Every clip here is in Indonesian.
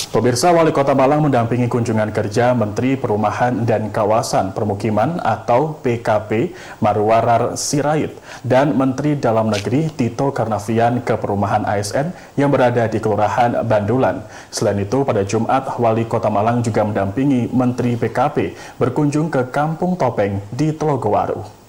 Pemirsa, Wali Kota Malang mendampingi kunjungan kerja Menteri Perumahan dan Kawasan Permukiman atau PKP Marwarar Sirait dan Menteri Dalam Negeri Tito Karnavian ke perumahan ASN yang berada di Kelurahan Bandulan. Selain itu, pada Jumat, Wali Kota Malang juga mendampingi Menteri PKP berkunjung ke Kampung Topeng di Telogowaru.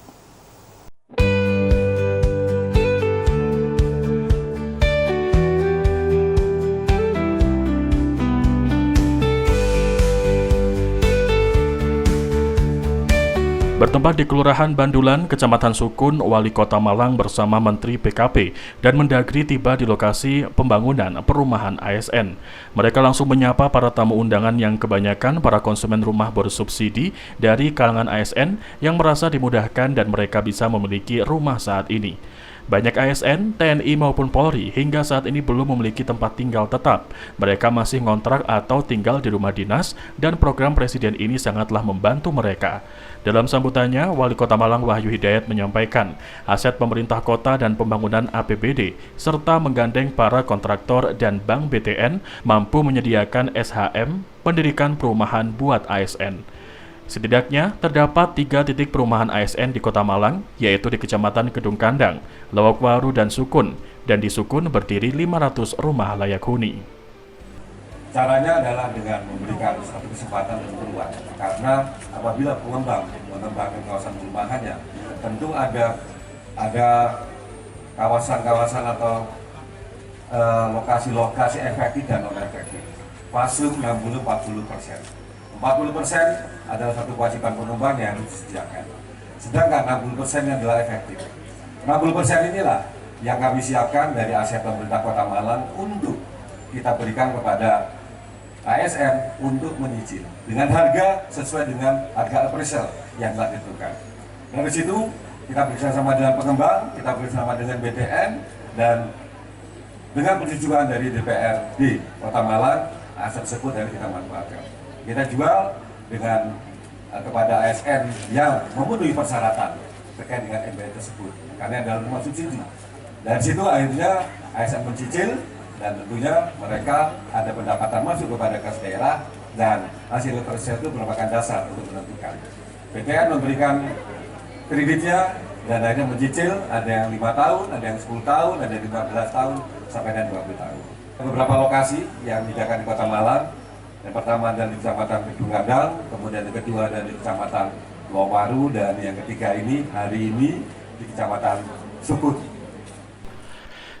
Bertempat di Kelurahan Bandulan, Kecamatan Sukun, Wali Kota Malang bersama Menteri PKP dan Mendagri tiba di lokasi pembangunan perumahan ASN. Mereka langsung menyapa para tamu undangan yang kebanyakan para konsumen rumah bersubsidi dari kalangan ASN yang merasa dimudahkan dan mereka bisa memiliki rumah saat ini. Banyak ASN, TNI maupun Polri hingga saat ini belum memiliki tempat tinggal tetap. Mereka masih ngontrak atau tinggal di rumah dinas dan program Presiden ini sangatlah membantu mereka. Dalam sambutannya, Wali Kota Malang Wahyu Hidayat menyampaikan aset pemerintah kota dan pembangunan APBD serta menggandeng para kontraktor dan Bank BTN mampu menyediakan SHM pendirikan perumahan buat ASN. Setidaknya terdapat 3 titik perumahan ASN di Kota Malang, yaitu di Kecamatan Kedung Kandang, Lewokwaru, dan Sukun. Dan di Sukun berdiri 500 rumah layak huni. Caranya adalah dengan memberikan satu kesempatan untuk keluar. Karena apabila pengembang mengembangkan kawasan perumahannya, tentu ada kawasan-kawasan atau lokasi-lokasi efektif dan non-efektif. Fase 60-40%. 40% adalah satu kewajiban pengembang yang harus disediakan. Sedangkan 60% yang adalah efektif. 60% inilah yang kami siapkan dari aset pemerintah Kota Malang untuk kita berikan kepada ASN untuk menyicil dengan harga sesuai dengan harga appraisal yang telah ditentukan. Dari situ kita bekerjasama dengan pengembang, kita bekerjasama dengan BTN, dan dengan persetujuan dari DPRD Kota Malang, aset tersebut dari kita manfaatkan. Kita jual dengan kepada ASN yang memenuhi persyaratan terkait dengan MBL tersebut karena dalam rumah subsidi. Dari situ akhirnya ASN mencicil dan tentunya mereka ada pendapatan masuk kepada kas daerah dan hasil appraisal itu merupakan dasar untuk menentukan. BTN memberikan kreditnya dan akhirnya mencicil, ada yang 5 tahun, ada yang 10 tahun, ada yang 15 tahun sampai dengan 20 tahun. Beberapa lokasi yang disediakan di Kota Malang. Yang pertama dari Kecamatan Kedung Kandang, kemudian yang kedua dari Kecamatan Telogowaru, dan yang ketiga ini hari ini di Kecamatan Sukun.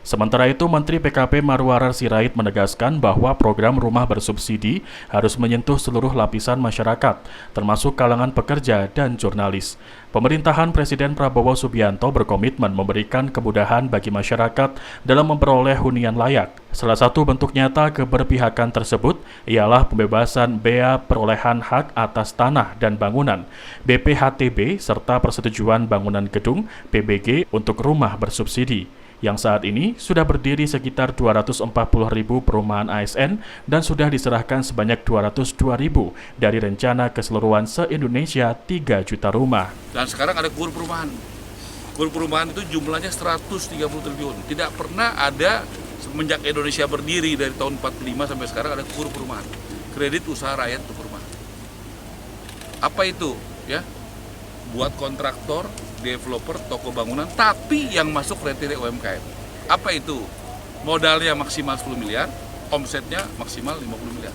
Sementara itu, Menteri PKP Marwarar Sirait menegaskan bahwa program rumah bersubsidi harus menyentuh seluruh lapisan masyarakat, termasuk kalangan pekerja dan jurnalis. Pemerintahan Presiden Prabowo Subianto berkomitmen memberikan kemudahan bagi masyarakat dalam memperoleh hunian layak. Salah satu bentuk nyata keberpihakan tersebut ialah pembebasan bea perolehan hak atas tanah dan bangunan, BPHTB, serta persetujuan bangunan gedung, PBG, untuk rumah bersubsidi, yang saat ini sudah berdiri sekitar 240.000 perumahan ASN dan sudah diserahkan sebanyak 202.000 dari rencana keseluruhan se-Indonesia 3 juta rumah. Dan sekarang ada KUR perumahan. KUR perumahan itu jumlahnya 130 triliun. Tidak pernah ada semenjak Indonesia berdiri dari tahun 45 sampai sekarang ada KUR perumahan. Kredit usaha rakyat untuk perumahan. Apa itu? Ya, buat kontraktor, developer, toko bangunan, tapi yang masuk kriteria UMKM. Apa itu? Modalnya maksimal 10 miliar, omsetnya maksimal 50 miliar.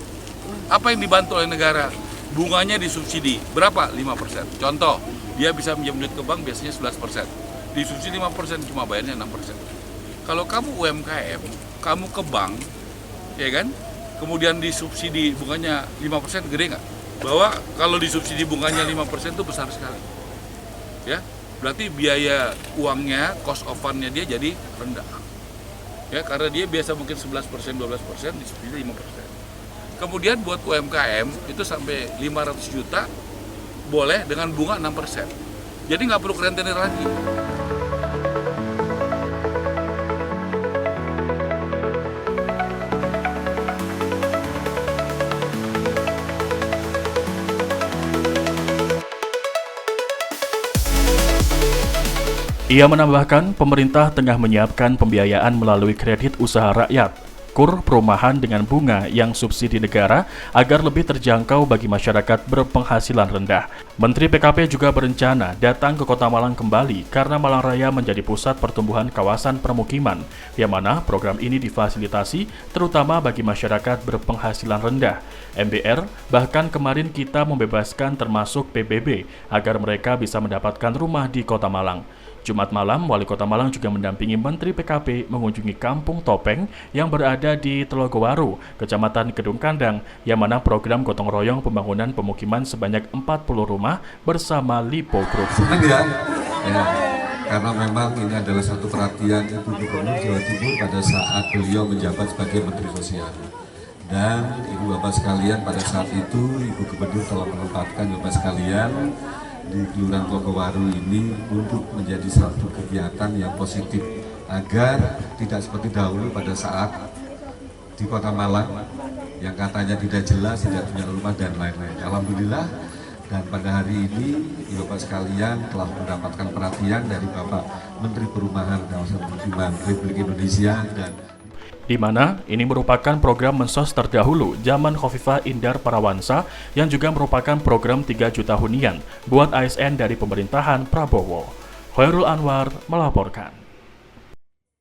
Apa yang dibantu oleh negara? Bunganya disubsidi. Berapa? 5%. Contoh, dia bisa minjam duit ke bank biasanya 11%. Disubsidi 5%, cuma bayarnya 6%. Kalau kamu UMKM, kamu ke bank, ya kan? Kemudian disubsidi bunganya 5%, gede nggak? Bahwa kalau disubsidi bunganya 5% itu besar sekali. Ya, berarti biaya uangnya, cost of fund-nya dia jadi rendah. Ya, karena dia biasa mungkin 11%, 12%, disubsidi 5%. Kemudian buat UMKM itu sampai 500 juta boleh dengan bunga 6%. Jadi nggak perlu rentenir lagi. Ia menambahkan, pemerintah tengah menyiapkan pembiayaan melalui kredit usaha rakyat. kur perumahan dengan bunga yang subsidi negara agar lebih terjangkau bagi masyarakat berpenghasilan rendah. Menteri PKP juga berencana datang ke Kota Malang kembali karena Malang Raya menjadi pusat pertumbuhan kawasan permukiman, yang mana program ini difasilitasi terutama bagi masyarakat berpenghasilan rendah. MBR bahkan kemarin kita membebaskan termasuk PBB agar mereka bisa mendapatkan rumah di Kota Malang. Jumat malam, Wali Kota Malang juga mendampingi Menteri PKP mengunjungi Kampung Topeng yang berada di Telogowaru, Kecamatan Kedung Kandang, yang mana program gotong royong pembangunan pemukiman sebanyak 40 rumah bersama Lipo Group. Senang ya, karena memang ini adalah satu perhatian Ibu Gubernur Jawa Timur pada saat beliau menjabat sebagai Menteri Sosial. Dan Ibu Bapak sekalian, pada saat itu Ibu Gubernur telah menempatkan Bapak sekalian di Kelurahan Telogowaru ini untuk menjadi satu kegiatan yang positif agar tidak seperti dahulu pada saat di Kota Malang yang katanya tidak jelas, tidak punya rumah dan lain-lain. Alhamdulillah, dan pada hari ini Bapak sekalian telah mendapatkan perhatian dari Bapak Menteri Perumahan Kawasan Permukiman Republik Indonesia, dan di mana ini merupakan program mensos terdahulu zaman Khofifah Indar Parawansa yang juga merupakan program 3 juta hunian buat ASN dari pemerintahan Prabowo. Khairul Anwar melaporkan.